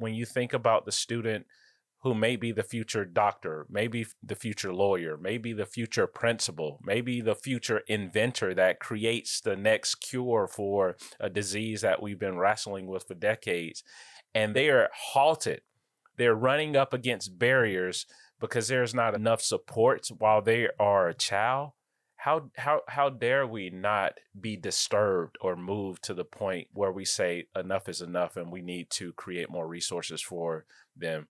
when you think about the student who may be the future doctor, maybe the future lawyer, maybe the future principal, maybe the future inventor that creates the next cure for a disease that we've been wrestling with for decades, and they are halted. They're running up against barriers because there's not enough support while they are a child. How dare we not be disturbed or moved to the point where we say enough is enough and we need to create more resources for them?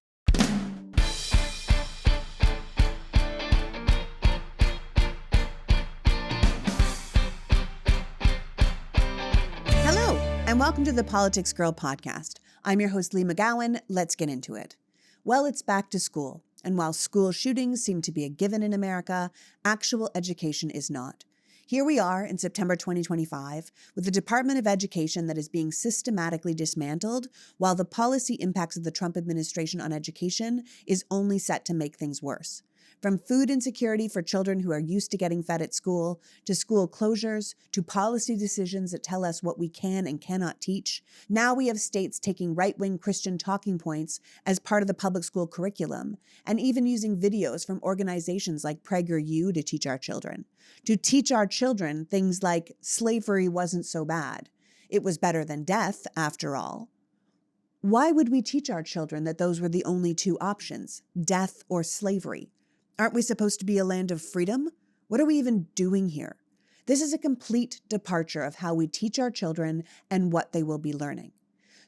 Hello, and welcome to the Politics Girl podcast. I'm your host, Lee McGowan. Let's get into it. Well, it's back to school. And while school shootings seem to be a given in America, actual education is not. Here we are in September 2025 with the Department of Education that is being systematically dismantled, while the policy impacts of the Trump administration on education is only set to make things worse. From food insecurity for children who are used to getting fed at school, to school closures, to policy decisions that tell us what we can and cannot teach, now we have states taking right-wing Christian talking points as part of the public school curriculum, and even using videos from organizations like PragerU to teach our children. To teach our children things like slavery wasn't so bad. It was better than death, after all. Why would we teach our children that those were the only two options, death or slavery? Aren't we supposed to be a land of freedom? What are we even doing here? This is a complete departure of how we teach our children and what they will be learning.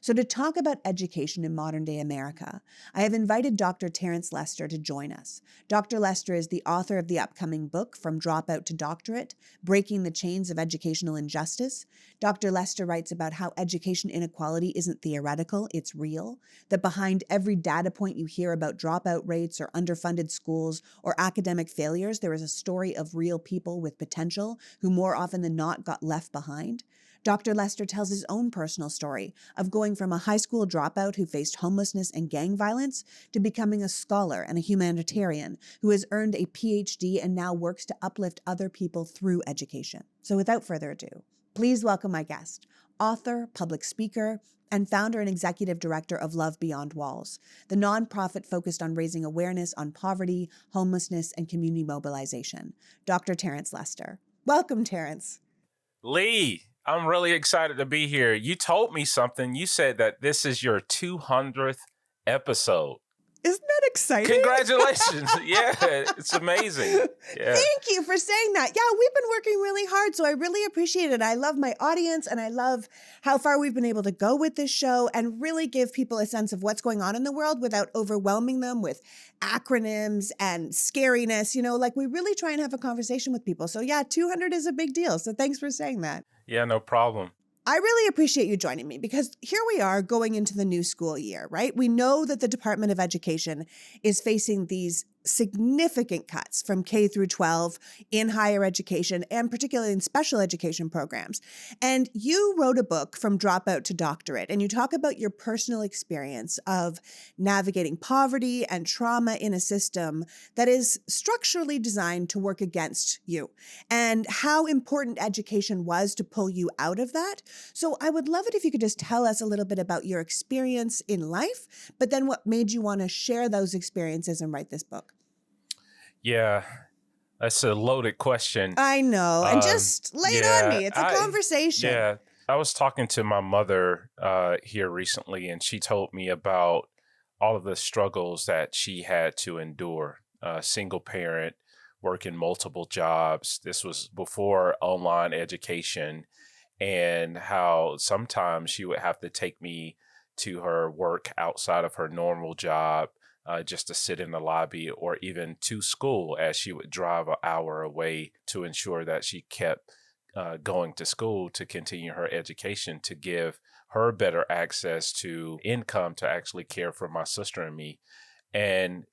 So to talk about education in modern-day America, I have invited Dr. Terence Lester to join us. Dr. Lester is the author of the upcoming book, From Dropout to Doctorate, Breaking the Chains of Educational Injustice. Dr. Lester writes about how education inequality isn't theoretical, it's real, that behind every data point you hear about dropout rates or underfunded schools or academic failures, there is a story of real people with potential who more often than not got left behind. Dr. Lester tells his own personal story of going from a high school dropout who faced homelessness and gang violence to becoming a scholar and a humanitarian who has earned a PhD and now works to uplift other people through education. So without further ado, please welcome my guest, author, public speaker, and founder and executive director of Love Beyond Walls, the nonprofit focused on raising awareness on poverty, homelessness, and community mobilization, Dr. Terence Lester. Welcome, Terence. Lee, I'm really excited to be here. You told me something. You said that this is your 200th episode. Isn't that exciting? Congratulations. Yeah, it's amazing. Yeah. Thank you for saying that. Yeah, we've been working really hard, so I really appreciate it. I love my audience, and I love how far we've been able to go with this show and really give people a sense of what's going on in the world without overwhelming them with acronyms and scariness. You know, like we really try and have a conversation with people. So yeah, 200 is a big deal. So thanks for saying that. Yeah, no problem. I really appreciate you joining me because here we are going into the new school year, right? We know that the Department of Education is facing these significant cuts from K through 12 in higher education and particularly in special education programs. And you wrote a book, From Dropout to Doctorate, and you talk about your personal experience of navigating poverty and trauma in a system that is structurally designed to work against you and how important education was to pull you out of that. So I would love it if you could just tell us a little bit about your experience in life, but then what made you want to share those experiences and write this book. Yeah, that's a loaded question. I know. And just lay it on me. It's a conversation. Yeah. I was talking to my mother here recently, and she told me about all of the struggles that she had to endure. Single parent, working multiple jobs. This was before online education, and how sometimes she would have to take me to her work outside of her normal job. Just to sit in the lobby or even to school as she would drive an hour away to ensure that she kept going to school to continue her education, to give her better access to income to actually care for my sister and me. And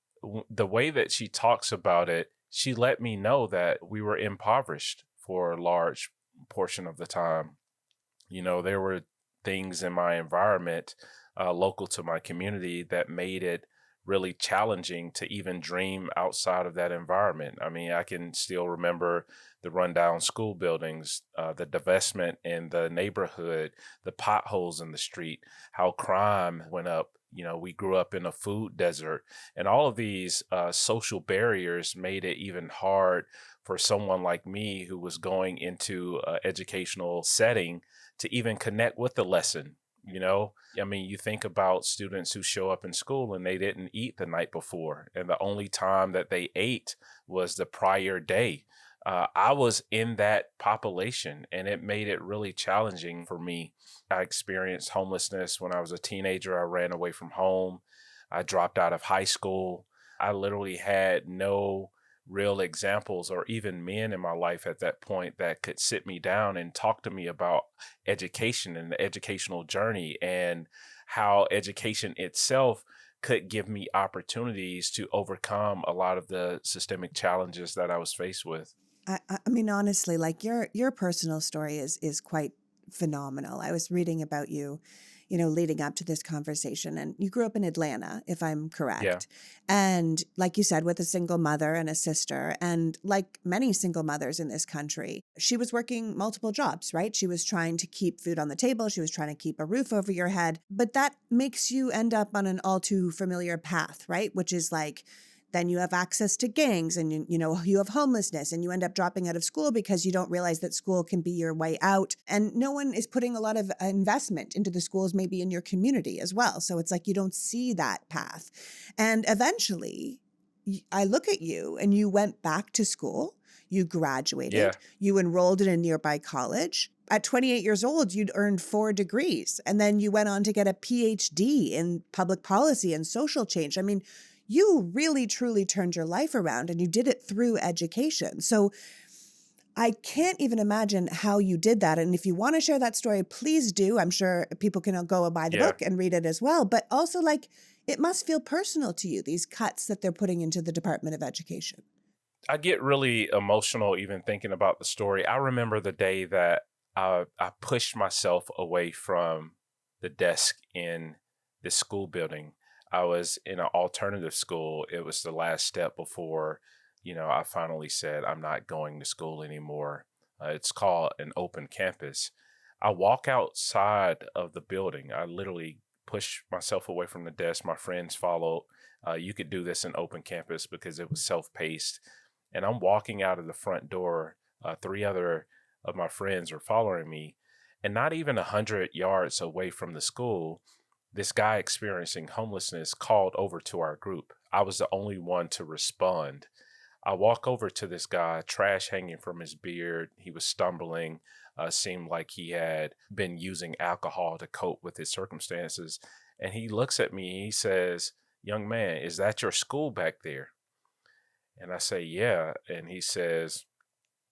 the way that she talks about it, she let me know that we were impoverished for a large portion of the time. You know, there were things in my environment local to my community that made it really challenging to even dream outside of that environment. I mean, I can still remember the rundown school buildings, the divestment in the neighborhood, the potholes in the street, how crime went up, We grew up in a food desert, and all of these social barriers made it even hard for someone like me who was going into an educational setting to even connect with the lesson. I mean, you think about students who show up in school and they didn't eat the night before, and the only time that they ate was the prior day. I was in that population, and it made it really challenging for me. I experienced homelessness when I was a teenager. I ran away from home. I dropped out of high school. I literally had no real examples or even men in my life at that point that could sit me down and talk to me about education and the educational journey, and how education itself could give me opportunities to overcome a lot of the systemic challenges that I was faced with. I mean, honestly, like your personal story is quite phenomenal. I was reading about you, leading up to this conversation, and you grew up in Atlanta, if I'm Yeah. correct. And like you said, with a single mother and a sister, and like many single mothers in this country, she was working multiple jobs, right? She was trying to keep food on the table. She was trying to keep a roof over your head. But that makes you end up on an all too familiar path, right? Which is like, then you have access to gangs, and you have homelessness, and you end up dropping out of school because you don't realize that school can be your way out, and no one is putting a lot of investment into the schools maybe in your community as well, so it's like you don't see that path. And eventually I look at you, and you went back to school, you graduated, Yeah. you enrolled in a nearby college. At 28 years old, you'd earned 4 degrees, and then you went on to get a PhD in public policy and social change. I mean, you really truly turned your life around, and you did it through education. So I can't even imagine how you did that. And if you want to share that story, please do. I'm sure people can go buy the Yeah. book and read it as well. But also, like, it must feel personal to you, these cuts that they're putting into the Department of Education. I get really emotional even thinking about the story. I remember the day that I pushed myself away from the desk in the school building. I was in an alternative school. It was the last step before, I finally said, I'm not going to school anymore. It's called an open campus. I walk outside of the building. I literally push myself away from the desk. My friends followed. You could do this in open campus because it was self-paced, and I'm walking out of the front door. Three other of my friends were following me, and not even 100 yards away from the school, this guy experiencing homelessness called over to our group. I was the only one to respond. I walk over to this guy, trash hanging from his beard. He was stumbling, seemed like he had been using alcohol to cope with his circumstances. And he looks at me, he says, "Young man, is that your school back there?" And I say, "Yeah." And he says,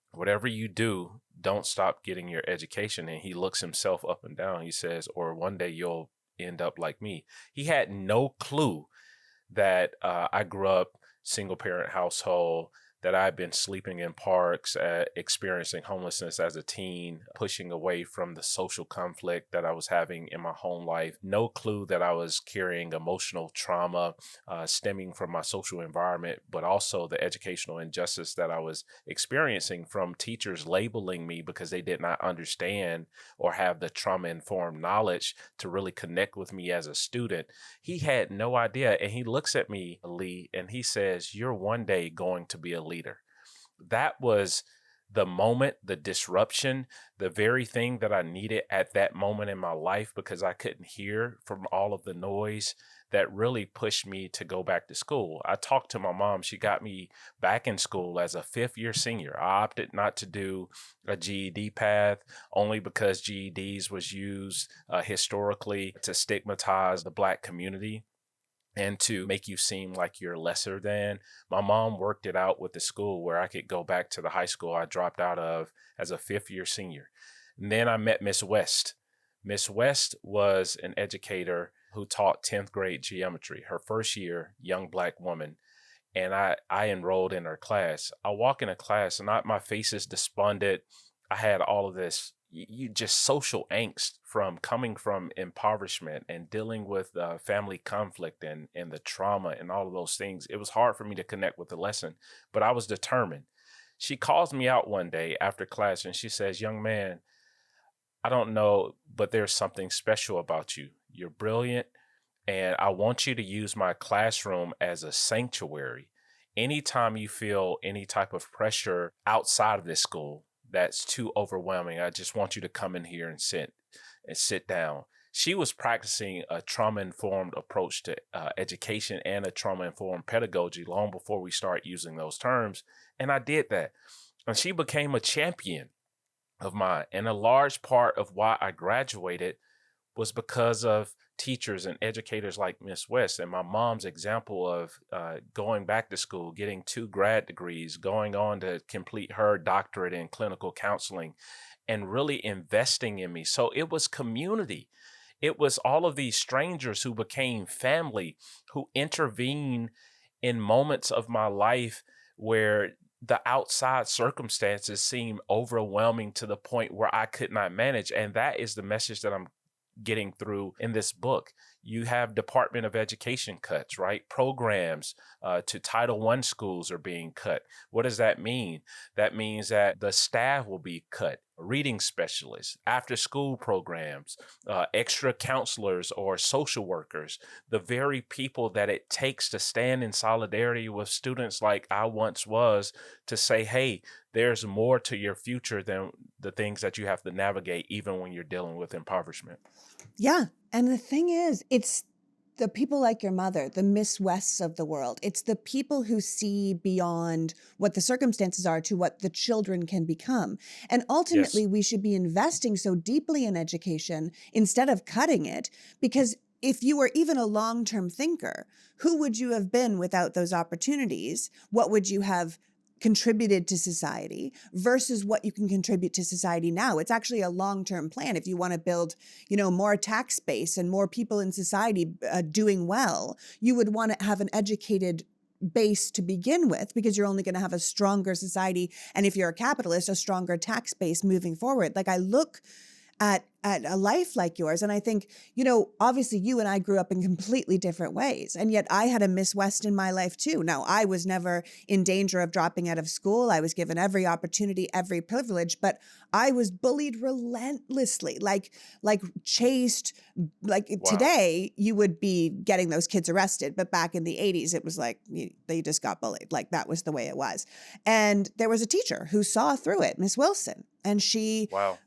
"Whatever you do, don't stop getting your education." And he looks himself up and down. He says, "Or one day you'll end up like me." He had no clue that I grew up single parent household, that I've been sleeping in parks, experiencing homelessness as a teen, pushing away from the social conflict that I was having in my home life. No clue that I was carrying emotional trauma stemming from my social environment, but also the educational injustice that I was experiencing from teachers labeling me because they did not understand or have the trauma informed knowledge to really connect with me as a student. He had no idea. And he looks at me, Lee, and he says, "You're one day going to be a leader." That was the moment, the disruption, the very thing that I needed at that moment in my life, because I couldn't hear from all of the noise, that really pushed me to go back to school. I talked to my mom. She got me back in school as a fifth year senior. I opted not to do a GED path only because GEDs was used historically to stigmatize the Black community and to make you seem like you're lesser than. My mom worked it out with the school where I could go back to the high school I dropped out of as a fifth year senior. And then I met Miss West. Miss West was an educator who taught 10th grade geometry, her first year, young Black woman. And I enrolled in her class. I walk in a class and my face is despondent. I had all of this, you just social angst from coming from impoverishment and dealing with family conflict and the trauma and all of those things. It was hard for me to connect with the lesson, but I was determined. She calls me out one day after class and she says, "Young man, I don't know, but there's something special about you. You're brilliant. And I want you to use my classroom as a sanctuary. Anytime you feel any type of pressure outside of this school that's too overwhelming, I just want you to come in here and sit down. She was practicing a trauma informed approach to education and a trauma informed pedagogy long before we start using those terms. And I did that. And she became a champion of mine. And a large part of why I graduated was because of teachers and educators like Miss West and my mom's example of going back to school, getting 2 grad degrees, going on to complete her doctorate in clinical counseling, and really investing in me. So it was community. It was all of these strangers who became family, who intervened in moments of my life where the outside circumstances seemed overwhelming to the point where I could not manage. And that is the message that I'm getting through in this book. You have Department of Education cuts, right? Programs to Title I schools are being cut. What does that mean? That means that the staff will be cut. Reading specialists, after school programs, extra counselors or social workers, the very people that it takes to stand in solidarity with students like I once was to say, hey, there's more to your future than the things that you have to navigate, even when you're dealing with impoverishment. Yeah. And the thing is, it's the people like your mother, the Miss Wests of the world. It's the people who see beyond what the circumstances are to what the children can become. And Yes. ultimately, we should be investing so deeply in education instead of cutting it, because if you were even a long-term thinker, who would you have been without those opportunities? What would you have contributed to society versus what you can contribute to society now? It's actually a long-term plan. If you want to build, more tax base and more people in society doing well, you would want to have an educated base to begin with, because you're only going to have a stronger society. And if you're a capitalist, a stronger tax base moving forward. Like, I look at a life like yours. And I think, obviously you and I grew up in completely different ways. And yet I had a Miss West in my life too. Now, I was never in danger of dropping out of school. I was given every opportunity, every privilege, but I was bullied relentlessly, like chased. Like Wow. today, you would be getting those kids arrested. But back in the 80s, it was like they just got bullied. Like, that was the way it was. And there was a teacher who saw through it, Miss Wilson. And Wow.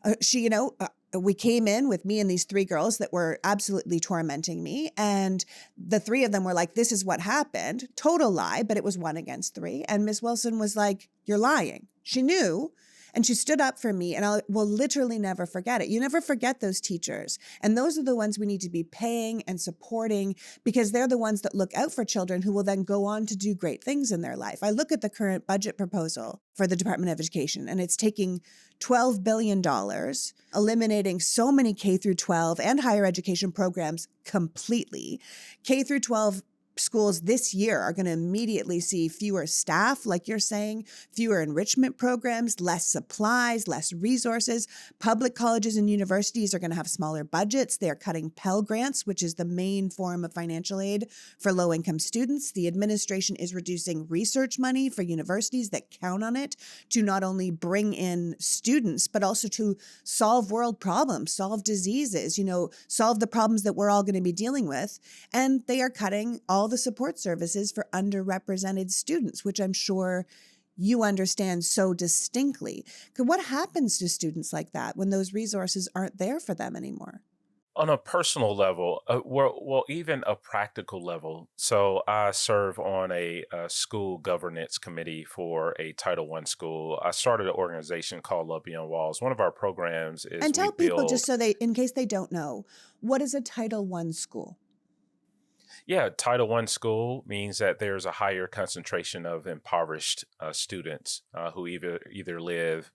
we came in with me and these 3 girls that were absolutely tormenting me. And the 3 of them were like, this is what happened. Total lie, but it was 1 against 3. And Miss Wilson was like, you're lying. She knew. And she stood up for me, and I will literally never forget it. You never forget those teachers. And those are the ones we need to be paying and supporting, because they're the ones that look out for children who will then go on to do great things in their life. I look at the current budget proposal for the Department of Education, and it's taking $12 billion, eliminating so many K through 12 and higher education programs completely. K through 12 schools this year are going to immediately see fewer staff, like you're saying, fewer enrichment programs, less supplies, less resources. Public colleges and universities are going to have smaller budgets. They're cutting Pell Grants, which is the main form of financial aid for low-income students. The administration is reducing research money for universities that count on it to not only bring in students, but also to solve world problems, solve diseases, solve the problems that we're all going to be dealing with. And they are cutting all the support services for underrepresented students, which I'm sure you understand so distinctly. What happens to students like that when those resources aren't there for them anymore? On a personal level, even a practical level. So I serve on a school governance committee for a Title I school. I started an organization called Love Beyond Walls. One of our programs is And we tell people, just build. so in case they don't know, what is a Title I school? Yeah, Title I school means that there's a higher concentration of impoverished students who either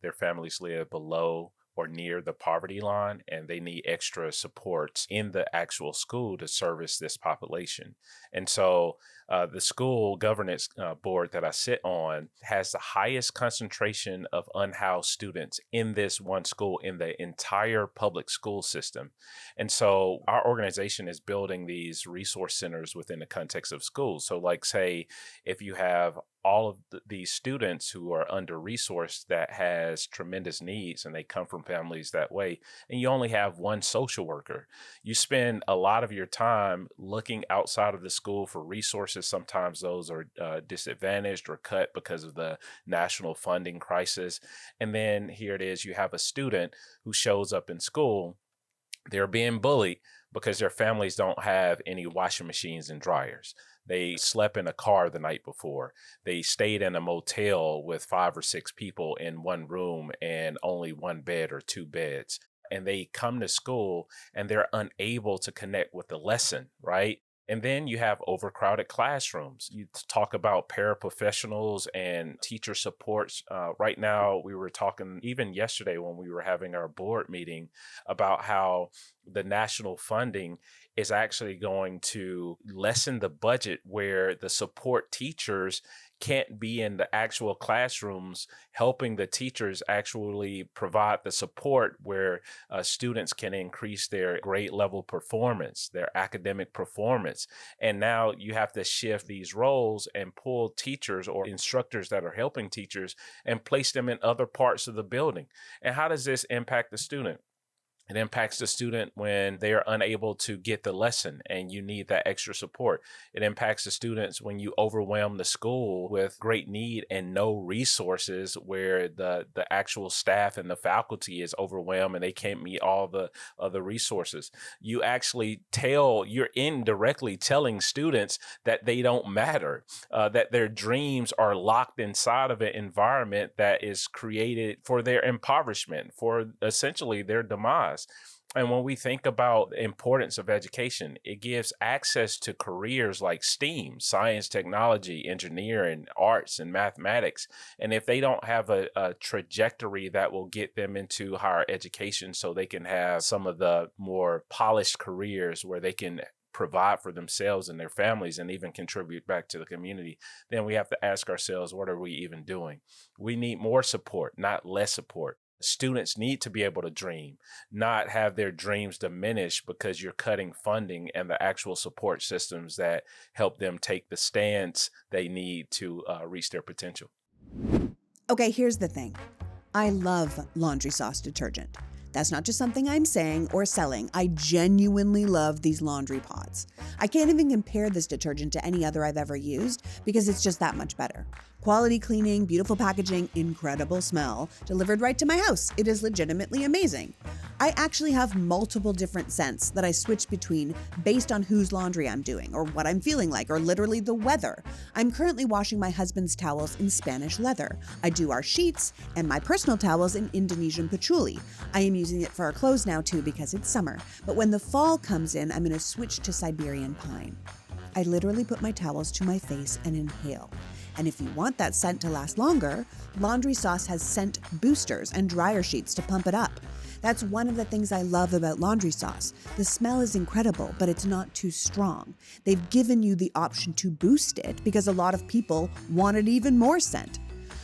their families live below or near the poverty line, and they need extra supports in the actual school to service this population. And so the school governance board that I sit on has the highest concentration of unhoused students in this one school in the entire public school system. And so our organization is building these resource centers within the context of schools. So, like, say, if you have all of these students who are under resourced that has tremendous needs and they come from families that way, and you only have one social worker. You spend a lot of your time looking outside of the school for resources. Sometimes those are disadvantaged or cut because of the national funding crisis. And then here it is, you have a student who shows up in school, they're being bullied because their families don't have any washing machines and dryers. They slept in a car the night before. They stayed in a motel with 5 or 6 people in one room and only one bed or two beds. And they come to school and they're unable to connect with the lesson, right? And then you have overcrowded classrooms. You talk about paraprofessionals and teacher supports. Right now, we were talking even yesterday when we were having our board meeting about how the national funding is actually going to lessen the budget where the support teachers can't be in the actual classrooms helping the teachers actually provide the support where students can increase their grade level performance, their academic performance. And now you have to shift these roles and pull teachers or instructors that are helping teachers and place them in other parts of the building. And how does this impact the student? It impacts the student when they are unable to get the lesson and you need that extra support. It impacts the students when you overwhelm the school with great need and no resources where the actual staff and the faculty is overwhelmed and they can't meet all the other resources. You're indirectly telling students that they don't matter, that their dreams are locked inside of an environment that is created for their impoverishment, for essentially their demise. And when we think about the importance of education, it gives access to careers like STEAM, science, technology, engineering, arts, and mathematics. And if they don't have a trajectory that will get them into higher education so they can have some of the more polished careers where they can provide for themselves and their families and even contribute back to the community, then we have to ask ourselves, what are we even doing? We need more support, not less support. Students need to be able to dream, not have their dreams diminish because you're cutting funding and the actual support systems that help them take the stance they need to reach their potential. Okay, here's the thing. I love laundry sauce detergent. That's not just something I'm saying or selling. I genuinely love these laundry pods. I can't even compare this detergent to any other I've ever used because it's just that much better. Quality cleaning, beautiful packaging, incredible smell, delivered right to my house. It is legitimately amazing. I actually have multiple different scents that I switch between based on whose laundry I'm doing or what I'm feeling like or literally the weather. I'm currently washing my husband's towels in Spanish leather. I do our sheets and my personal towels in Indonesian patchouli. I am using it for our clothes now too because it's summer. But when the fall comes in, I'm going to switch to Siberian pine. I literally put my towels to my face and inhale. And if you want that scent to last longer, Laundry Sauce has scent boosters and dryer sheets to pump it up. That's one of the things I love about Laundry Sauce. The smell is incredible, but it's not too strong. They've given you the option to boost it because a lot of people wanted even more scent.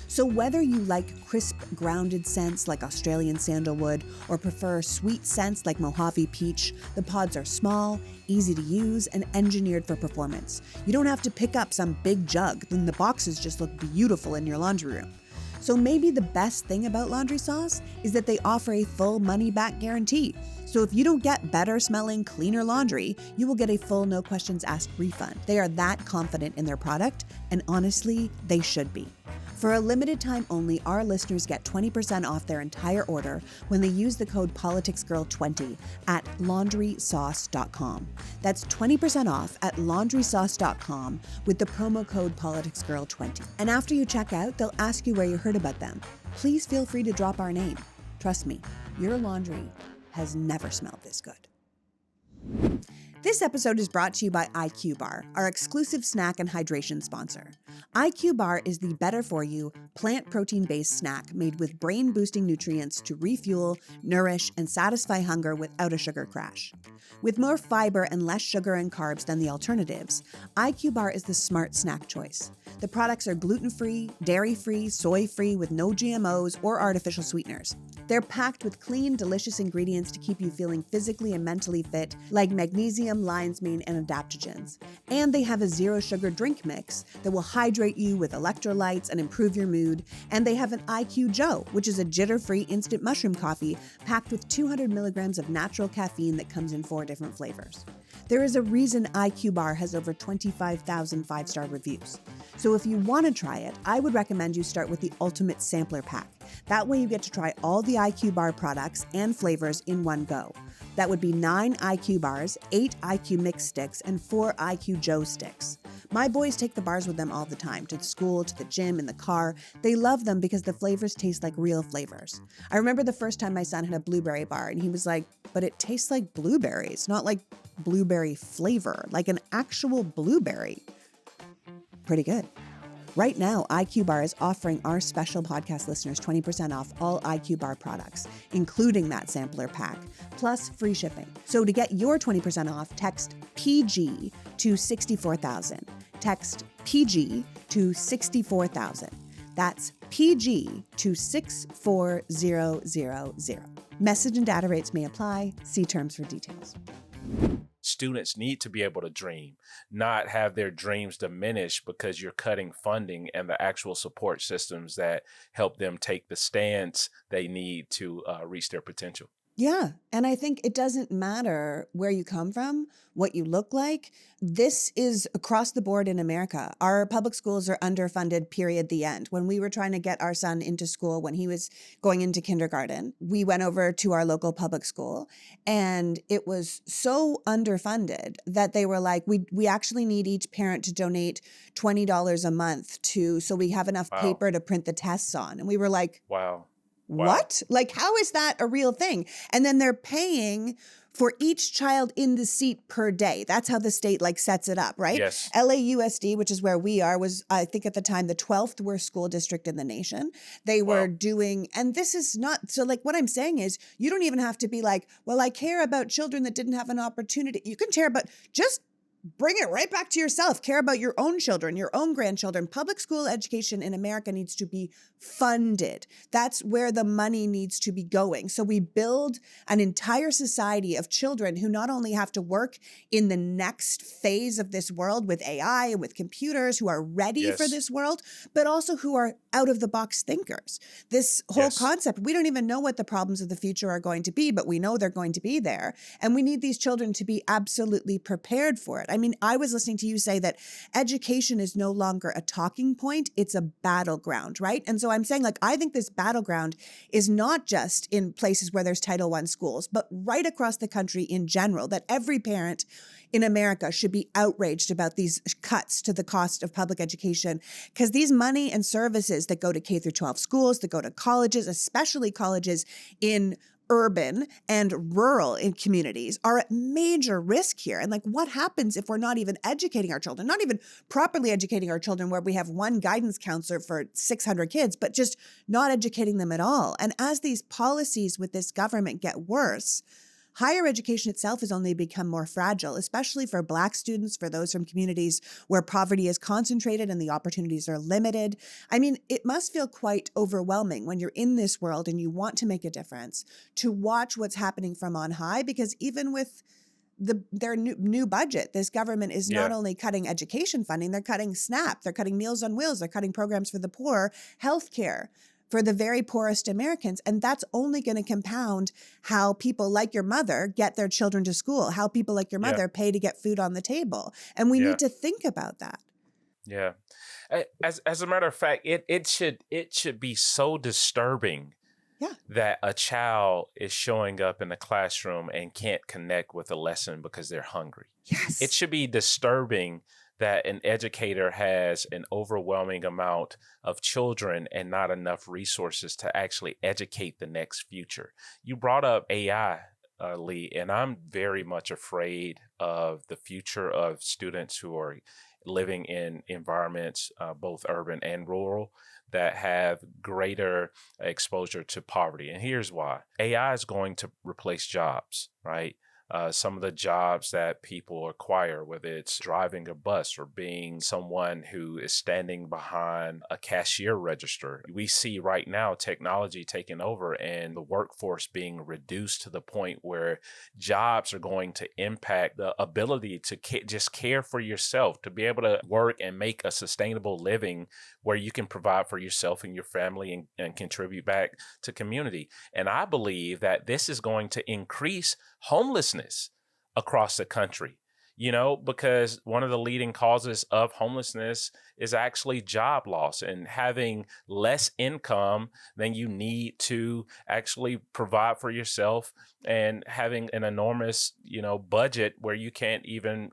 So whether you like crisp, grounded scents like Australian sandalwood or prefer sweet scents like Mojave peach, the pods are small, easy to use, and engineered for performance. You don't have to pick up some big jug, then the boxes just look beautiful in your laundry room. So maybe the best thing about Laundry Sauce is that they offer a full money-back guarantee. So if you don't get better smelling, cleaner laundry, you will get a full no questions asked refund. They are that confident in their product, and honestly, they should be. For a limited time only, our listeners get 20% off their entire order when they use the code PoliticsGirl20 at laundrysauce.com. That's 20% off at laundrysauce.com with the promo code PoliticsGirl20. And after you check out, they'll ask you where you heard about them. Please feel free to drop our name. Trust me, your laundry has never smelled this good. This episode is brought to you by IQ Bar, our exclusive snack and hydration sponsor. IQ Bar is the better-for-you, plant protein-based snack made with brain-boosting nutrients to refuel, nourish, and satisfy hunger without a sugar crash. With more fiber and less sugar and carbs than the alternatives, IQ Bar is the smart snack choice. The products are gluten-free, dairy-free, soy-free with no GMOs or artificial sweeteners. They're packed with clean, delicious ingredients to keep you feeling physically and mentally fit, like magnesium, potassium, lion's mane, and adaptogens. And they have a zero sugar drink mix that will hydrate you with electrolytes and improve your mood. And they have an IQ Joe, which is a jitter-free instant mushroom coffee packed with 200 milligrams of natural caffeine that comes in 4 different flavors. There is a reason IQ Bar has over 25,000 5-star reviews. So if you want to try it, I would recommend you start with the Ultimate Sampler Pack. That way you get to try all the IQ Bar products and flavors in one go. That would be 9 IQ Bars, 8 IQ Mix sticks, and 4 IQ Joe sticks. My boys take the bars with them all the time, to school, to the gym, in the car. They love them because the flavors taste like real flavors. I remember the first time my son had a blueberry bar, and he was like, but it tastes like blueberries, not like blueberry flavor, like an actual blueberry. Pretty good. Right now, IQ Bar is offering our special podcast listeners 20% off all IQ Bar products, including that sampler pack, plus free shipping. So to get your 20% off, text PG to 64,000. Text PG to 64,000. That's PG to 64000. Message and data rates may apply. See terms for details. Students need to be able to dream, not have their dreams diminish because you're cutting funding and the actual support systems that help them take the stance they need to reach their potential. Yeah. And I think it doesn't matter where you come from, what you look like. This is across the board in America. Our public schools are underfunded, period, the end. When we were trying to get our son into school, when he was going into kindergarten, we went over to our local public school and it was so underfunded that they were like, we actually need each parent to donate $20 a month so we have enough paper to print the tests on. And we were like, Wow. What? Like, how is that a real thing? And then they're paying for each child in the seat per day. That's how the state sets it up, right? Yes. LAUSD, which is where we are, was, I think at the time, the 12th worst school district in the nation. They were doing, and this is not, so what I'm saying is you don't even have to be like, well, I care about children that didn't have an opportunity. You can care about, just bring it right back to yourself. Care about your own children, your own grandchildren. Public school education in America needs to be funded. That's where the money needs to be going. So we build an entire society of children who not only have to work in the next phase of this world with AI and with computers, who are ready for this world, but also who are out of the box thinkers. This whole concept, we don't even know what the problems of the future are going to be, but we know they're going to be there. And we need these children to be absolutely prepared for it. I mean, I was listening to you say that education is no longer a talking point, it's a battleground, right? And so I'm saying, I think this battleground is not just in places where there's Title I schools, but right across the country in general, that every parent in America should be outraged about these cuts to the cost of public education, because these money and services that go to K through 12 schools, that go to colleges, especially colleges in urban and rural in communities, are at major risk here. And what happens if we're not even educating our children, not even properly educating our children, where we have one guidance counselor for 600 kids, but just not educating them at all? And as these policies with this government get worse, higher education itself has only become more fragile, especially for Black students, for those from communities where poverty is concentrated and the opportunities are limited. I mean, it must feel quite overwhelming when you're in this world and you want to make a difference, to watch what's happening from on high, because even with their new budget, this government is not only cutting education funding, they're cutting SNAP, they're cutting Meals on Wheels, they're cutting programs for the poor, healthcare for the very poorest Americans. And that's only going to compound how people like your mother get their children to school, how people like your mother pay to get food on the table. And we need to think about that. Yeah. As a matter of fact, it should be so disturbing that a child is showing up in the classroom and can't connect with a lesson because they're hungry. Yes. It should be disturbing that an educator has an overwhelming amount of children and not enough resources to actually educate the next future. You brought up AI, Lee, and I'm very much afraid of the future of students who are living in environments, both urban and rural, that have greater exposure to poverty. And here's why. AI is going to replace jobs, right? some of the jobs that people acquire, whether it's driving a bus or being someone who is standing behind a cashier register. We see right now technology taking over and the workforce being reduced to the point where jobs are going to impact the ability to just care for yourself, to be able to work and make a sustainable living where you can provide for yourself and your family and contribute back to community. And I believe that this is going to increase homelessness across the country, because one of the leading causes of homelessness is actually job loss and having less income than you need to actually provide for yourself, and having an enormous, budget where you can't even,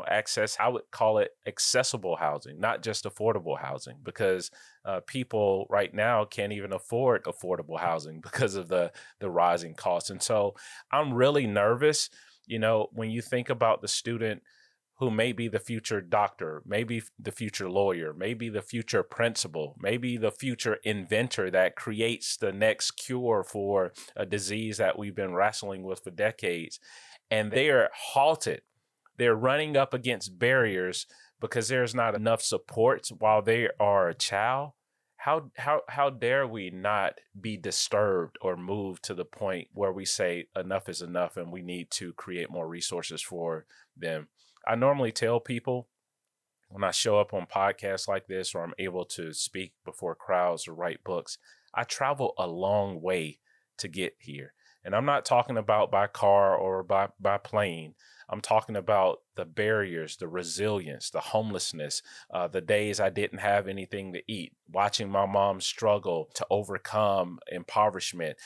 access, I would call it accessible housing, not just affordable housing, because people right now can't even afford affordable housing because of the rising costs. And so I'm really nervous, when you think about the student who may be the future doctor, maybe the future lawyer, maybe the future principal, maybe the future inventor that creates the next cure for a disease that we've been wrestling with for decades. And they are halted. They're running up against barriers because there's not enough supports while they are a child. How dare we not be disturbed or moved to the point where we say enough is enough and we need to create more resources for them? I normally tell people when I show up on podcasts like this, or I'm able to speak before crowds or write books, I travel a long way to get here. And I'm not talking about by car or by plane. I'm talking about the barriers, the resilience, the homelessness, the days I didn't have anything to eat, watching my mom struggle to overcome impoverishment,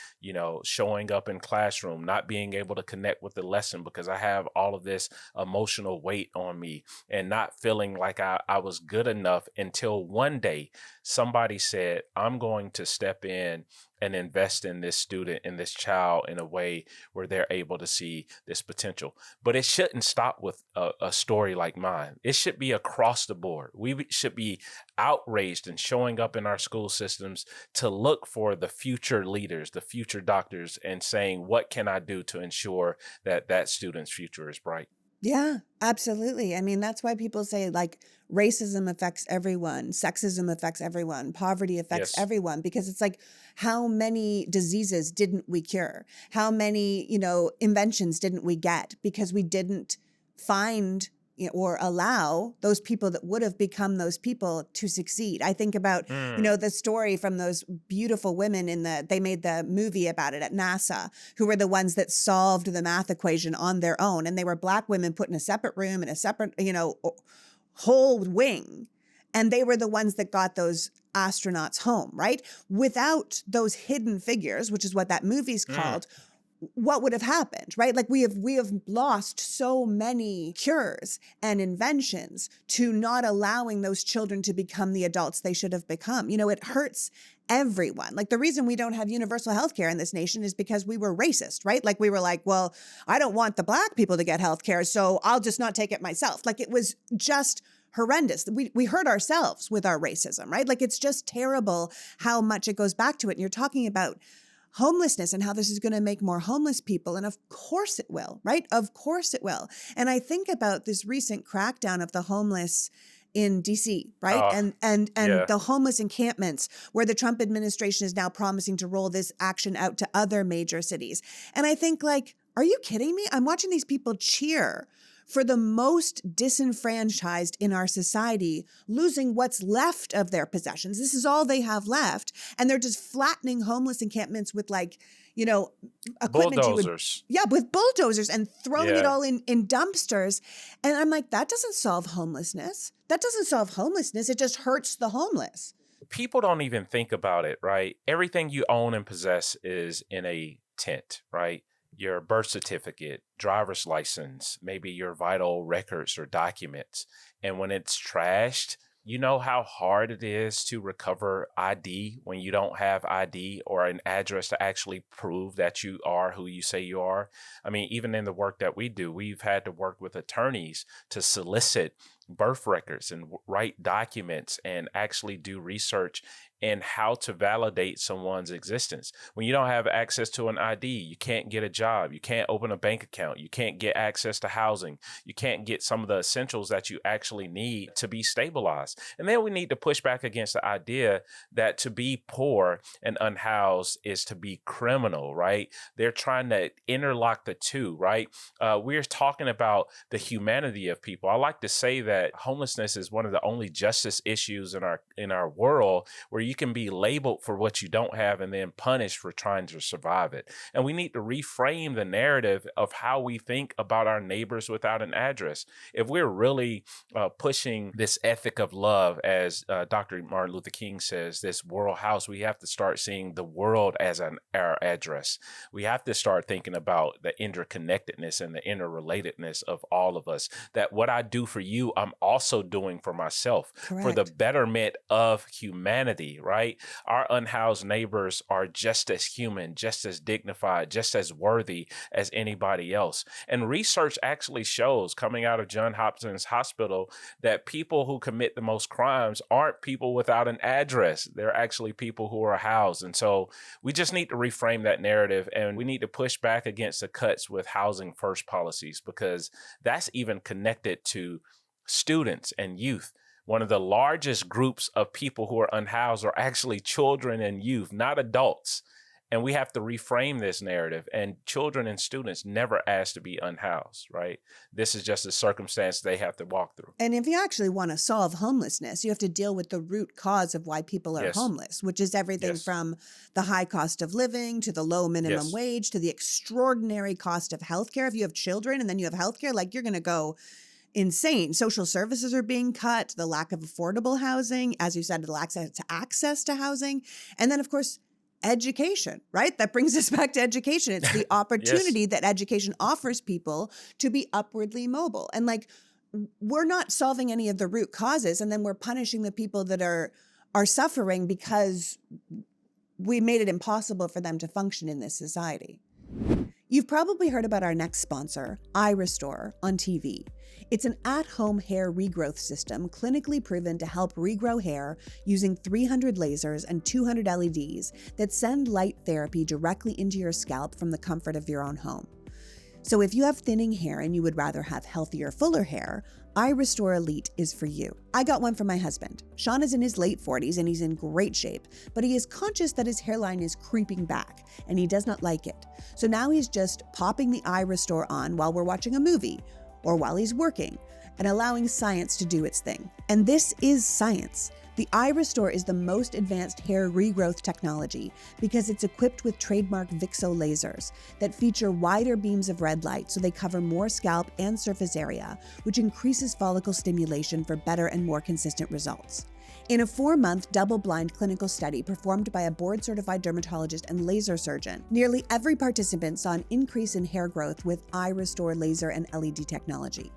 showing up in classroom, not being able to connect with the lesson because I have all of this emotional weight on me, and not feeling like I was good enough until one day somebody said, I'm going to step in and invest in this student, in this child, in a way where they're able to see this potential. But it shouldn't stop with a story like mine. It should be across the board. We should be outraged and showing up in our school systems to look for the future leaders, the future doctors, and saying, what can I do to ensure that that student's future is bright? Yeah, absolutely. I mean, that's why people say like racism affects everyone, sexism affects everyone, poverty affects Yes. everyone, because it's like, how many diseases didn't we cure? How many, inventions didn't we get because we didn't find or allow those people that would have become those people to succeed? I think about, Mm. the story from those beautiful women they made the movie about it at NASA, who were the ones that solved the math equation on their own. And they were Black women put in a separate room in a separate, whole wing. And they were the ones that got those astronauts home, right? Without those hidden figures, which is what that movie's Mm. called, what would have happened, right? Like we have lost so many cures and inventions to not allowing those children to become the adults they should have become. It hurts everyone. Like the reason we don't have universal healthcare in this nation is because we were racist, right? Like we were like, well, I don't want the Black people to get healthcare, so I'll just not take it myself. Like it was just horrendous. We hurt ourselves with our racism, right? Like it's just terrible how much it goes back to it. And you're talking about homelessness and how this is going to make more homeless people. And of course it will, right? Of course it will. And I think about this recent crackdown of the homeless in DC, right? Oh, And yeah. the homeless encampments where the Trump administration is now promising to roll this action out to other major cities. And I think like, are you kidding me? I'm watching these people cheer for the most disenfranchised in our society, losing what's left of their possessions. This is all they have left. And they're just flattening homeless encampments with like, equipment Bulldozers. with bulldozers and throwing it Yeah. all in dumpsters. And I'm like, that doesn't solve homelessness. That doesn't solve homelessness. It just hurts the homeless. People don't even think about it, right? Everything you own and possess is in a tent, right? Your birth certificate, driver's license, maybe your vital records or documents. And when it's trashed, you know how hard it is to recover ID when you don't have ID or an address to actually prove that you are who you say you are. I mean, even in the work that we do, we've had to work with attorneys to solicit birth records and write documents and actually do research in how to validate someone's existence. When you don't have access to an ID, you can't get a job, you can't open a bank account, you can't get access to housing, you can't get some of the essentials that you actually need to be stabilized. And then we need to push back against the idea that to be poor and unhoused is to be criminal, right? They're trying to interlock the two, right? We're talking about the humanity of people. I like to say that homelessness is one of the only justice issues in our world where you can be labeled for what you don't have and then punished for trying to survive it. And we need to reframe the narrative of how we think about our neighbors without an address. If we're really pushing this ethic of love, as Dr. Martin Luther King says, this world house, we have to start seeing the world as our address. We have to start thinking about the interconnectedness and the interrelatedness of all of us, that what I do for you, I'm also doing for myself. Correct. For the betterment of humanity, right? Our unhoused neighbors are just as human, just as dignified, just as worthy as anybody else. And research actually shows, coming out of Johns Hopkins Hospital, that people who commit the most crimes aren't people without an address. They're actually people who are housed. And so we just need to reframe that narrative, and we need to push back against the cuts with housing first policies, because that's even connected to students and youth. One of the largest groups of people who are unhoused are actually children and youth, not adults. And we have to reframe this narrative. And children and students never ask to be unhoused, right? This is just a circumstance they have to walk through. And if you actually want to solve homelessness, you have to deal with the root cause of why people are homeless, which is everything from the high cost of living to the low minimum wage to the extraordinary cost of healthcare. If you have children and then you have healthcare, like, you're going to go insane. Social services are being cut, the lack of affordable housing, as you said, the lack of access to housing. And then, of course, education, right? That brings us back to education. It's the opportunity that education offers people to be upwardly mobile. And like, we're not solving any of the root causes, and then we're punishing the people that are suffering because we made it impossible for them to function in this society. You've probably heard about our next sponsor, iRestore, on TV. It's an at-home hair regrowth system clinically proven to help regrow hair using 300 lasers and 200 LEDs that send light therapy directly into your scalp from the comfort of your own home. So if you have thinning hair and you would rather have healthier, fuller hair, iRestore Elite is for you. I got one for my husband. Sean is in his late 40s and he's in great shape, but he is conscious that his hairline is creeping back and he does not like it. So now he's just popping the iRestore on while we're watching a movie or while he's working and allowing science to do its thing. And this is science. The iRestore is the most advanced hair regrowth technology because it's equipped with trademark VIXO lasers that feature wider beams of red light so they cover more scalp and surface area, which increases follicle stimulation for better and more consistent results. In a 4-month double-blind clinical study performed by a board-certified dermatologist and laser surgeon, nearly every participant saw an increase in hair growth with iRestore laser and LED technology.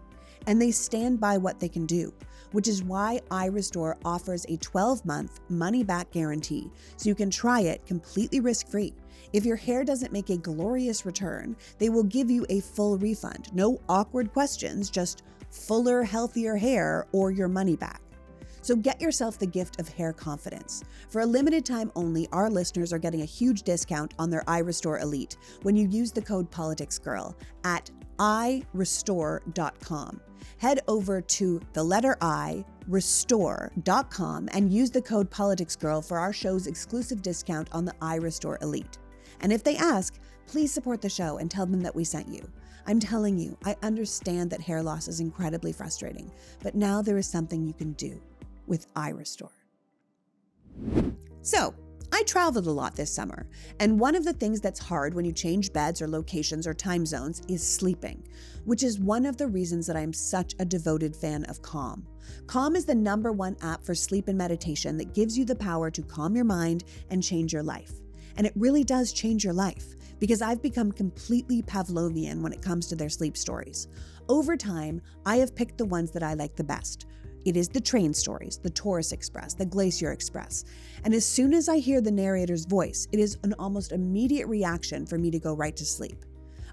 And they stand by what they can do, which is why iRestore offers a 12-month money-back guarantee, so you can try it completely risk-free. If your hair doesn't make a glorious return, they will give you a full refund. No awkward questions, just fuller, healthier hair or your money back. So get yourself the gift of hair confidence. For a limited time only, our listeners are getting a huge discount on their iRestore Elite when you use the code PoliticsGirl at iRestore.com. Head over to the letter I, restore.com, and use the code PoliticsGirl for our show's exclusive discount on the iRestore Elite. And if they ask, please support the show and tell them that we sent you. I'm telling you, I understand that hair loss is incredibly frustrating, but now there is something you can do with iRestore. So, I traveled a lot this summer, and one of the things that's hard when you change beds or locations or time zones is sleeping, which is one of the reasons that I'm such a devoted fan of Calm. Calm is the #1 app for sleep and meditation that gives you the power to calm your mind and change your life. And it really does change your life, because I've become completely Pavlovian when it comes to their sleep stories. Over time, I have picked the ones that I like the best. It is the train stories, the Taurus Express, the Glacier Express. And as soon as I hear the narrator's voice, it is an almost immediate reaction for me to go right to sleep.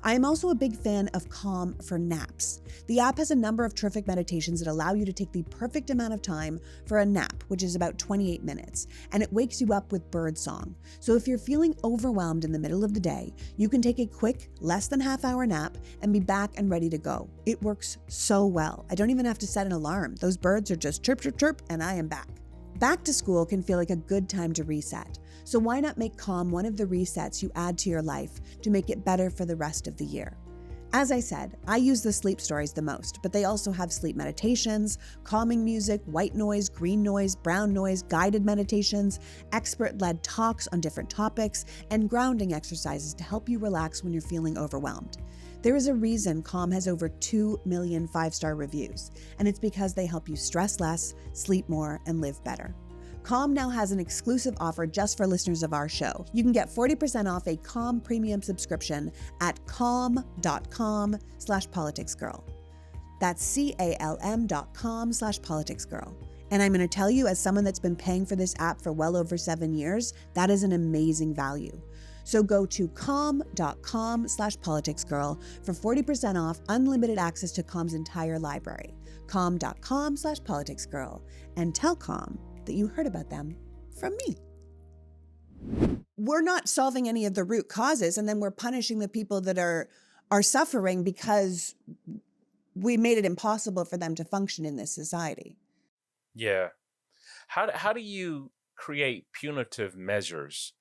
I am also a big fan of Calm for naps. The app has a number of terrific meditations that allow you to take the perfect amount of time for a nap, which is about 28 minutes, and it wakes you up with birdsong. So if you're feeling overwhelmed in the middle of the day, you can take a quick, less than half-hour nap and be back and ready to go. It works so well. I don't even have to set an alarm. Those birds are just chirp, chirp, chirp, and I am back. Back to school can feel like a good time to reset. So why not make Calm one of the resets you add to your life to make it better for the rest of the year? As I said, I use the sleep stories the most, but they also have sleep meditations, calming music, white noise, green noise, brown noise, guided meditations, expert-led talks on different topics, and grounding exercises to help you relax when you're feeling overwhelmed. There is a reason Calm has over 2 million 5-star reviews, and it's because they help you stress less, sleep more, and live better. Calm now has an exclusive offer just for listeners of our show. You can get 40% off a Calm premium subscription at calm.com/politicsgirl. That's calm.com/politicsgirl. And I'm going to tell you, as someone that's been paying for this app for well over 7 years, that is an amazing value. So go to calm.com/politicsgirl for 40% off unlimited access to Calm's entire library. Calm.com/politicsgirl, and tell Calm that you heard about them from me. We're not solving any of the root causes, and then we're punishing the people that are suffering because we made it impossible for them to function in this society. Yeah. How do you create punitive measures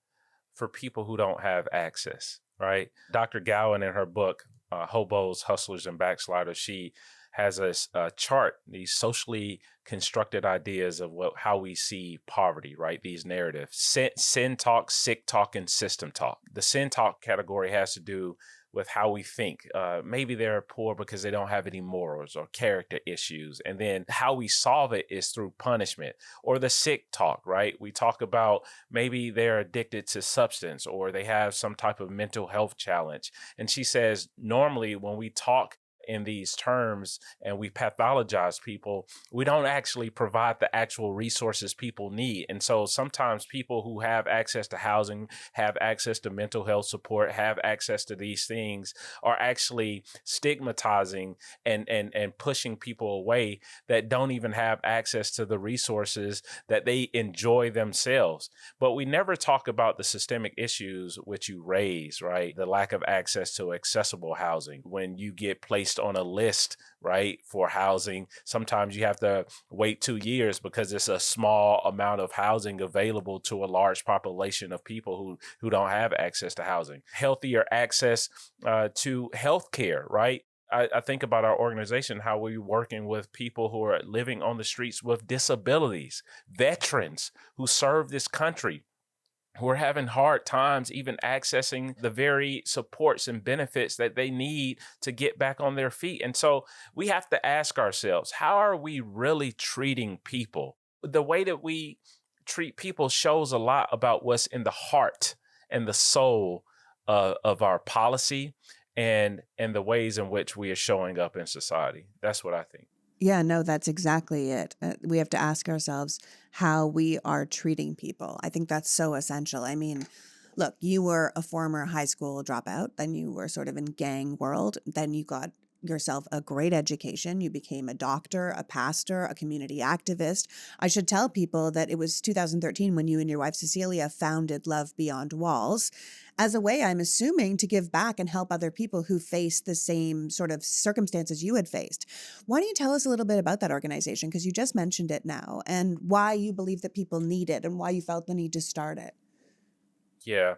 for people who don't have access, right? Dr. Gowan, in her book, Hobos, Hustlers, and Backsliders, she has a chart, these socially constructed ideas of how we see poverty, right? These narratives, sin talk, sick talk, and system talk. The sin talk category has to do with how we think. Maybe they're poor because they don't have any morals or character issues. And then how we solve it is through punishment. Or the sick talk, right? We talk about maybe they're addicted to substance or they have some type of mental health challenge. And she says, normally when we talk in these terms and we pathologize people, we don't actually provide the actual resources people need. And so sometimes people who have access to housing, have access to mental health support, have access to these things are actually stigmatizing and pushing people away that don't even have access to the resources that they enjoy themselves. But we never talk about the systemic issues which you raise, right? The lack of access to accessible housing. When you get placed on a list, right, for housing, sometimes you have to wait 2 years because it's a small amount of housing available to a large population of people who don't have access to housing. Healthier access to healthcare, right? I think about our organization, how we're working with people who are living on the streets with disabilities, veterans who serve this country, who are having hard times even accessing the very supports and benefits that they need to get back on their feet. And so we have to ask ourselves, how are we really treating people? The way that we treat people shows a lot about what's in the heart and the soul of our policy and the ways in which we are showing up in society. That's what I think. Yeah, no, that's exactly it. We have to ask ourselves how we are treating people. I think that's so essential. I mean, look, you were a former high school dropout, then you were sort of in gang world, then you got yourself a great education. You became a doctor, a pastor, a community activist. I should tell people that it was 2013 when you and your wife Cecilia founded Love Beyond Walls as a way, I'm assuming, to give back and help other people who face the same sort of circumstances you had faced. Why don't you tell us a little bit about that organization? Because you just mentioned it now, and why you believe that people need it and why you felt the need to start it. Yeah.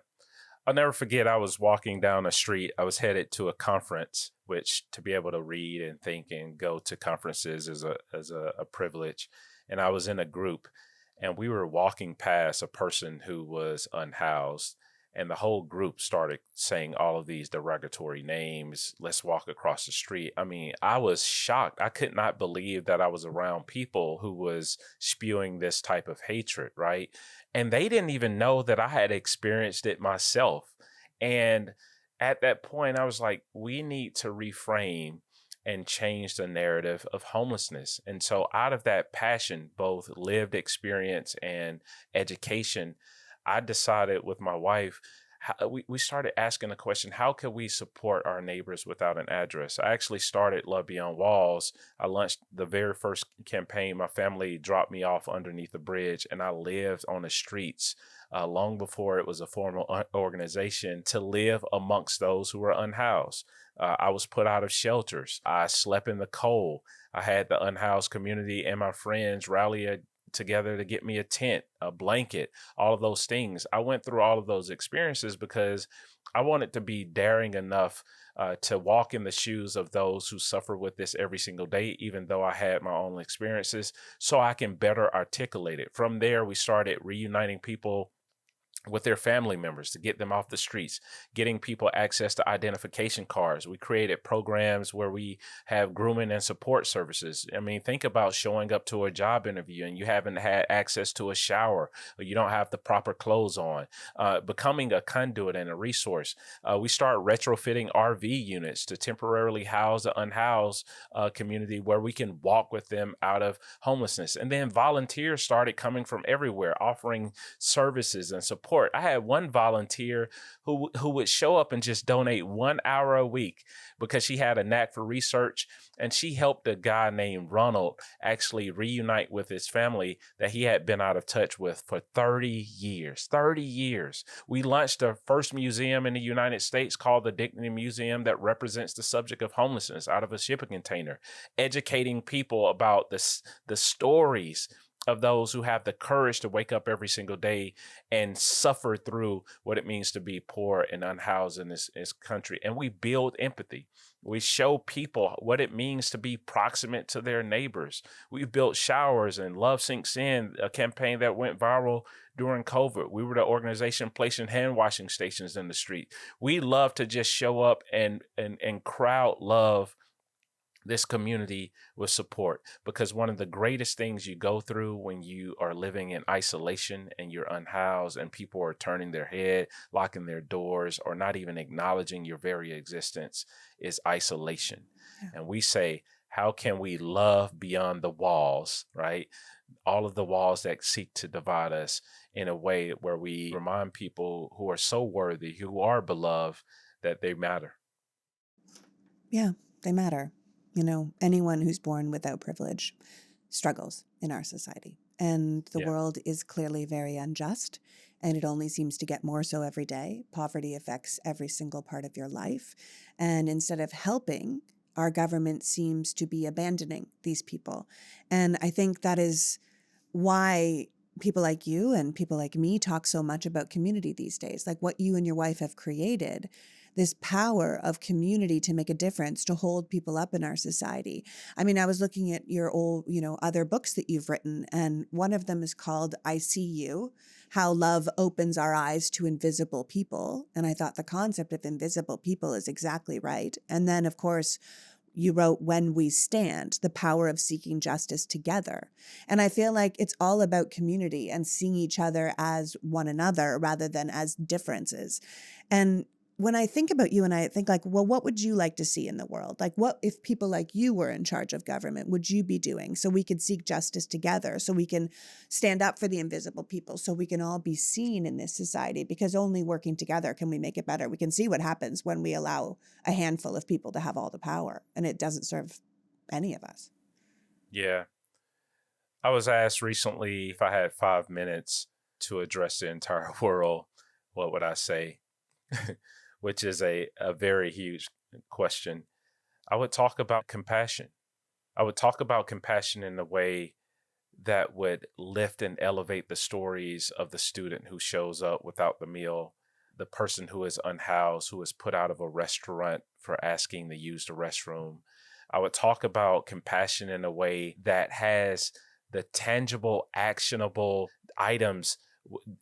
I'll never forget, I was walking down the street. I was headed to a conference, which to be able to read and think and go to conferences is a privilege. And I was in a group and we were walking past a person who was unhoused. And the whole group started saying all of these derogatory names. Let's walk across the street. I mean, I was shocked. I could not believe that I was around people who was spewing this type of hatred, right? And they didn't even know that I had experienced it myself. And at that point, I was like, we need to reframe and change the narrative of homelessness. And so out of that passion, both lived experience and education, I decided with my wife, we started asking the question, how can we support our neighbors without an address? I actually started Love Beyond Walls. I launched the very first campaign. My family dropped me off underneath a bridge, and I lived on the streets long before it was a formal organization, to live amongst those who were unhoused. I was put out of shelters. I slept in the cold. I had the unhoused community and my friends rally together to get me a tent, a blanket, all of those things. I went through all of those experiences because I wanted to be daring enough to walk in the shoes of those who suffer with this every single day, even though I had my own experiences, so I can better articulate it. From there, we started reuniting people with their family members to get them off the streets, getting people access to identification cards. We created programs where we have grooming and support services. I mean, think about showing up to a job interview and you haven't had access to a shower, or you don't have the proper clothes on. Becoming a conduit and a resource. We start retrofitting RV units to temporarily house the unhoused community, where we can walk with them out of homelessness. And then volunteers started coming from everywhere, offering services and support. I had one volunteer who would show up and just donate 1 hour a week because she had a knack for research, and she helped a guy named Ronald actually reunite with his family that he had been out of touch with for 30 years. 30 years. We launched the first museum in the United States called the Dignity Museum that represents the subject of homelessness out of a shipping container, educating people about the stories of those who have the courage to wake up every single day and suffer through what it means to be poor and unhoused in this country. And we build empathy. We show people what it means to be proximate to their neighbors. We built showers, and Love Sinks In, a campaign that went viral during COVID. We were the organization placing hand washing stations in the street. We love to just show up and crowd love this community with support, because one of the greatest things you go through when you are living in isolation and you're unhoused and people are turning their head, locking their doors, or not even acknowledging your very existence is isolation. Yeah. And we say, how can we love beyond the walls, right? All of the walls that seek to divide us, in a way where we remind people who are so worthy, who are beloved, that they matter. Yeah, they matter. You know, anyone who's born without privilege struggles in our society. And the world is clearly very unjust, and it only seems to get more so every day. Poverty affects every single part of your life. And instead of helping, our government seems to be abandoning these people. And I think that is why people like you and people like me talk so much about community these days, like what you and your wife have created. This power of community to make a difference, to hold people up in our society. I mean, I was looking at your old, other books that you've written, and one of them is called I See You, How Love Opens Our Eyes to Invisible People. And I thought the concept of invisible people is exactly right. And then, of course, you wrote When We Stand, the power of seeking justice together. And I feel like it's all about community and seeing each other as one another rather than as differences. And when I think about you and I think like, well, what would you like to see in the world? Like, what if people like you were in charge of government, would you be doing so we could seek justice together, so we can stand up for the invisible people, so we can all be seen in this society? Because only working together can we make it better. We can see what happens when we allow a handful of people to have all the power, and it doesn't serve any of us. Yeah. I was asked recently if I had 5 minutes to address the entire world, what would I say? Which is a very huge question. I would talk about compassion. I would talk about compassion in a way that would lift and elevate the stories of the student who shows up without the meal, the person who is unhoused, who is put out of a restaurant for asking to use the restroom. I would talk about compassion in a way that has the tangible, actionable items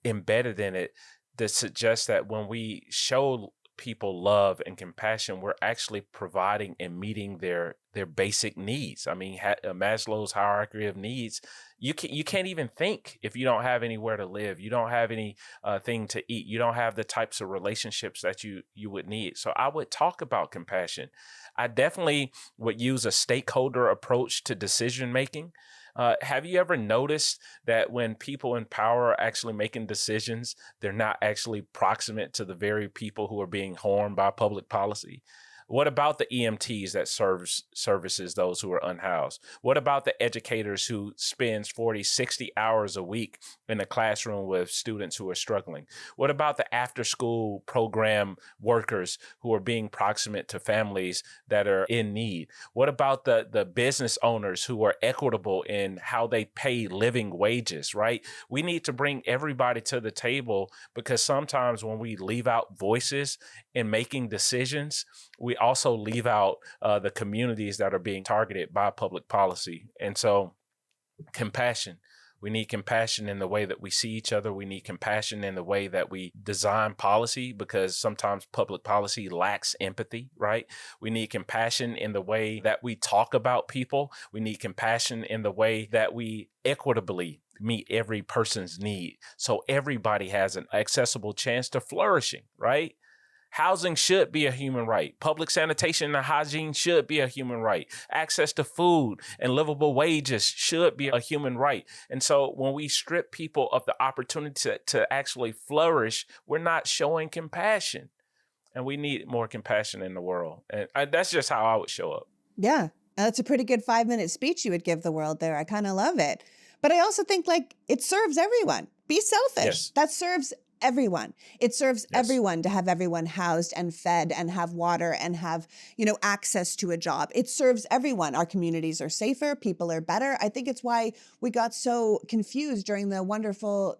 embedded in it that suggest that when we show people love and compassion, we're actually providing and meeting their basic needs. I mean, Maslow's hierarchy of needs, you can't even think if you don't have anywhere to live, you don't have any thing to eat, you don't have the types of relationships that you would need. So I would talk about compassion. I definitely would use a stakeholder approach to decision making. Have you ever noticed that when people in power are actually making decisions, they're not actually proximate to the very people who are being harmed by public policy? What about the EMTs that services those who are unhoused? What about the educators who spends 40, 60 hours a week in the classroom with students who are struggling? What about the after school program workers who are being proximate to families that are in need? What about the business owners who are equitable in how they pay living wages, right? We need to bring everybody to the table, because sometimes when we leave out voices in making decisions, we also leave out the communities that are being targeted by public policy. And so compassion. We need compassion in the way that we see each other. We need compassion in the way that we design policy, because sometimes public policy lacks empathy, right? We need compassion in the way that we talk about people. We need compassion in the way that we equitably meet every person's need, so everybody has an accessible chance to flourishing, right? Housing should be a human right. Public sanitation and hygiene should be a human right. Access to food and livable wages should be a human right. And so when we strip people of the opportunity to actually flourish, we're not showing compassion. And we need more compassion in the world. And that's just how I would show up. Yeah. That's a pretty good 5-minute speech you would give the world there. I kind of love it. But I also think like it serves everyone. Be selfish. Yes. That serves everyone. It serves Yes. everyone to have everyone housed and fed and have water and have, access to a job. It serves everyone. Our communities are safer. People are better. I think it's why we got so confused during the wonderful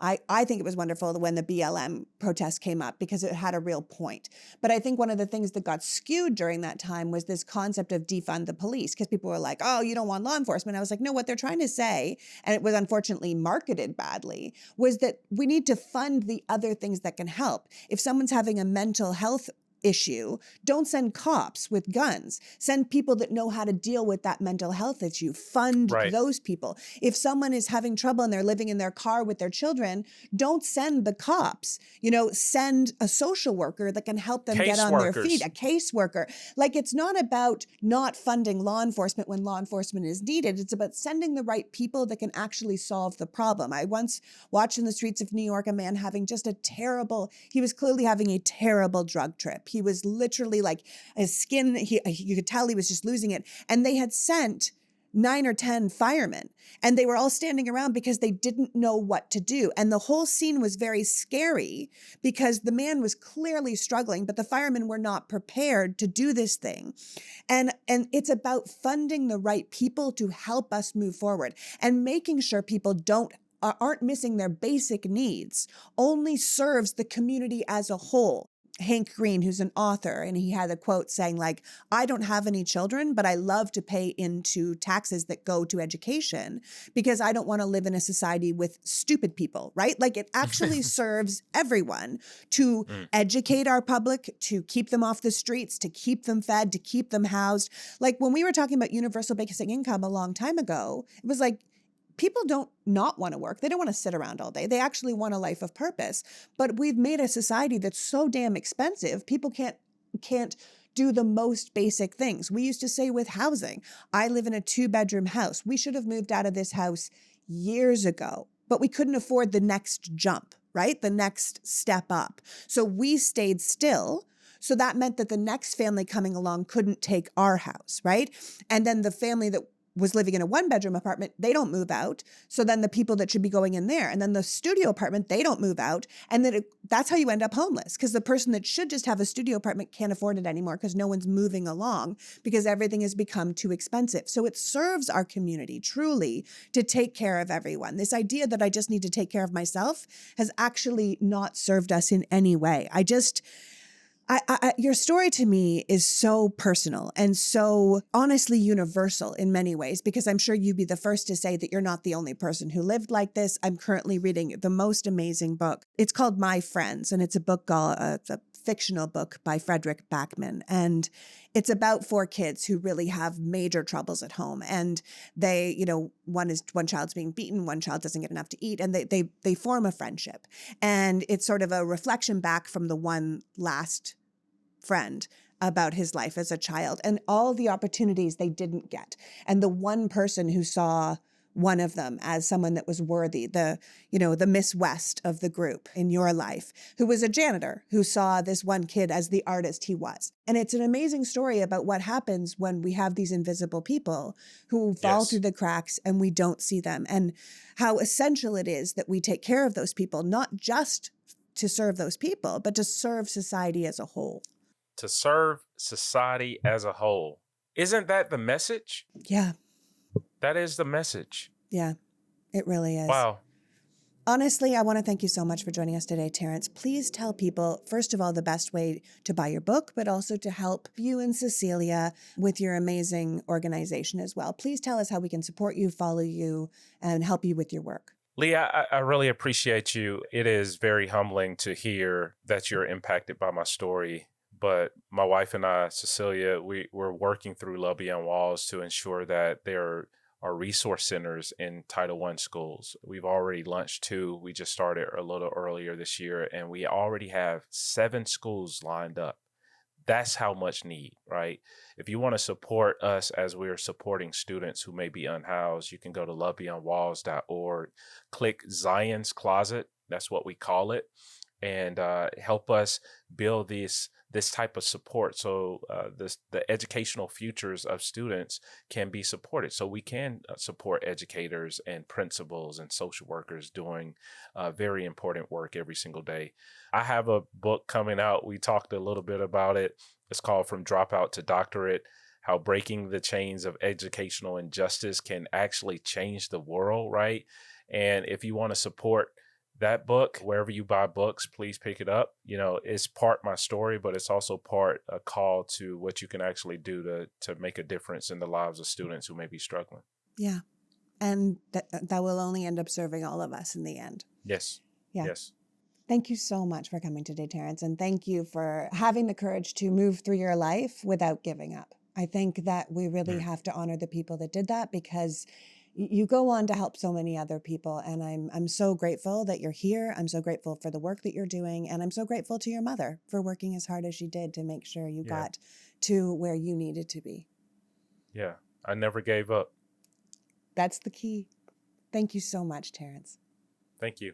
I think it was wonderful when the BLM protest came up, because it had a real point. But I think one of the things that got skewed during that time was this concept of defund the police, because people were like, oh, you don't want law enforcement. I was like, no, what they're trying to say, and it was unfortunately marketed badly, was that we need to fund the other things that can help. If someone's having a mental health issue, don't send cops with guns. Send people that know how to deal with that mental health issue. Fund Right. those people. If someone is having trouble and they're living in their car with their children, don't send the cops. Send a social worker that can help them get on their feet, a caseworker. Like, it's not about not funding law enforcement when law enforcement is needed. It's about sending the right people that can actually solve the problem. I once watched in the streets of New York a man having just he was clearly having a terrible drug trip. He was literally like, his skin, you could tell he was just losing it. And they had sent 9 or 10 firemen, and they were all standing around because they didn't know what to do. And the whole scene was very scary because the man was clearly struggling, but the firemen were not prepared to do this thing. And it's about funding the right people to help us move forward, and making sure people aren't missing their basic needs only serves the community as a whole. Hank Green, who's an author, and he had a quote saying, like, I don't have any children, but I love to pay into taxes that go to education because I don't want to live in a society with stupid people, right? Like, it actually serves everyone to educate our public, to keep them off the streets, to keep them fed, to keep them housed. Like, when we were talking about universal basic income a long time ago, it was like, people don't not want to work. They don't want to sit around all day. They actually want a life of purpose. But we've made a society that's so damn expensive, people can't do the most basic things. We used to say with housing, I live in a 2-bedroom house. We should have moved out of this house years ago, but we couldn't afford the next jump, right? The next step up. So we stayed still. So that meant that the next family coming along couldn't take our house, right? And then the family that was living in a 1-bedroom apartment, they don't move out. So then the people that should be going in there, and then the studio apartment, they don't move out. And then that's how you end up homeless, because the person that should just have a studio apartment can't afford it anymore because no one's moving along because everything has become too expensive. So it serves our community truly to take care of everyone. This idea that I just need to take care of myself has actually not served us in any way. Your story to me is so personal and so honestly universal in many ways, because I'm sure you'd be the first to say that you're not the only person who lived like this. I'm currently reading the most amazing book. It's called My Friends, and it's a book it's a fictional book by Frederick Backman. And it's about 4 kids who really have major troubles at home. And they, one child's being beaten, one child doesn't get enough to eat, and they form a friendship. And it's sort of a reflection back from the one last friend about his life as a child and all the opportunities they didn't get. And the one person who saw one of them as someone that was worthy, the Miss West of the group in your life, who was a janitor, who saw this one kid as the artist he was. And it's an amazing story about what happens when we have these invisible people who fall through Yes. the cracks and we don't see them, and how essential it is that we take care of those people, not just to serve those people, but to serve society as a whole. To serve society as a whole. Isn't that the message? Yeah, That is the message. yeah, it really is. Wow. Honestly, I want to thank you so much for joining us today, Terence. Please tell people, first of all, the best way to buy your book, but also to help you and Cecilia with your amazing organization as well. Please tell us how we can support you, follow you, and help you with your work. Leah, I really appreciate you. It is very humbling to hear that you're impacted by my story. But my wife and I, Cecilia, we're working through Love Beyond Walls to ensure that there are resource centers in Title I schools. We've already launched 2. We just started a little earlier this year, and we already have 7 schools lined up. That's how much need, right? If you want to support us as we're supporting students who may be unhoused, you can go to lovebeyondwalls.org, click Zion's Closet, that's what we call it, and help us build this type of support so the educational futures of students can be supported. So we can support educators and principals and social workers doing very important work every single day. I have a book coming out. We talked a little bit about it. It's called From Dropout to Doctorate: How Breaking the Chains of Educational Injustice Can Actually Change the World, right? And if you want to support that book, wherever you buy books, please pick it up. It's part my story, but it's also part a call to what you can actually do to make a difference in the lives of students who may be struggling. Yeah. And that will only end up serving all of us in the end. Yes. Yeah. Yes. Thank you so much for coming today, Terence. And thank you for having the courage to move through your life without giving up. I think that we really have to honor the people that did that, because you go on to help so many other people. And I'm so grateful that you're here. I'm so grateful for the work that you're doing. And I'm so grateful to your mother for working as hard as she did to make sure you got to where you needed to be. Yeah. I never gave up. That's the key. Thank you so much, Terence. Thank you.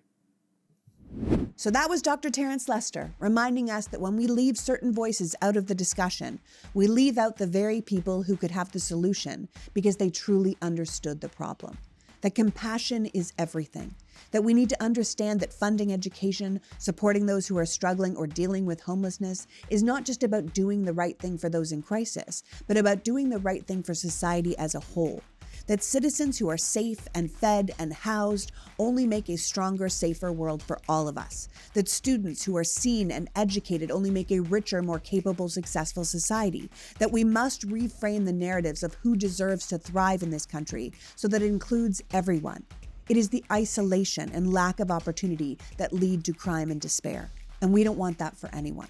So that was Dr. Terence Lester, reminding us that when we leave certain voices out of the discussion, we leave out the very people who could have the solution because they truly understood the problem. That compassion is everything. That we need to understand that funding education, supporting those who are struggling or dealing with homelessness, is not just about doing the right thing for those in crisis, but about doing the right thing for society as a whole. That citizens who are safe and fed and housed only make a stronger, safer world for all of us. That students who are seen and educated only make a richer, more capable, successful society. That we must reframe the narratives of who deserves to thrive in this country so that it includes everyone. It is the isolation and lack of opportunity that lead to crime and despair, and we don't want that for anyone.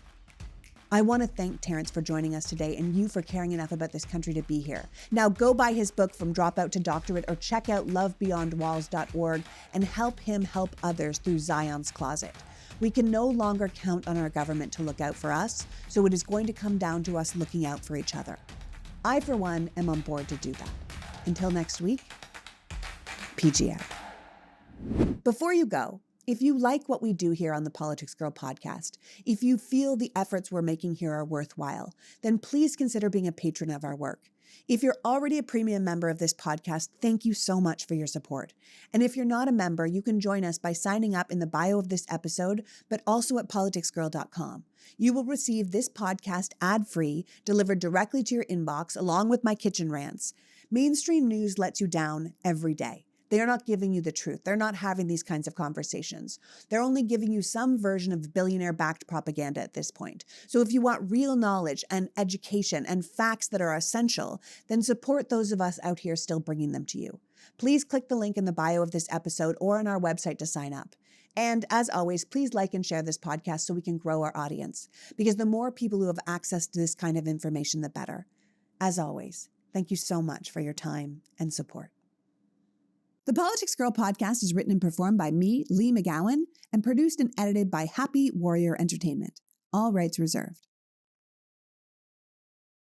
I want to thank Terence for joining us today, and you for caring enough about this country to be here. Now go buy his book, From Dropout to Doctorate, or check out lovebeyondwalls.org and help him help others through Zion's Closet. We can no longer count on our government to look out for us, so it is going to come down to us looking out for each other. I, for one, am on board to do that. Until next week, PG out. Before you go, if you like what we do here on the Politics Girl podcast, if you feel the efforts we're making here are worthwhile, then please consider being a patron of our work. If you're already a premium member of this podcast, thank you so much for your support. And if you're not a member, you can join us by signing up in the bio of this episode, but also at politicsgirl.com. You will receive this podcast ad-free, delivered directly to your inbox, along with my kitchen rants. Mainstream news lets you down every day. They are not giving you the truth. They're not having these kinds of conversations. They're only giving you some version of billionaire-backed propaganda at this point. So if you want real knowledge and education and facts that are essential, then support those of us out here still bringing them to you. Please click the link in the bio of this episode or on our website to sign up. And as always, please like and share this podcast so we can grow our audience, because the more people who have access to this kind of information, the better. As always, thank you so much for your time and support. The Politics Girl podcast is written and performed by me, Lee McGowan, and produced and edited by Happy Warrior Entertainment. All rights reserved.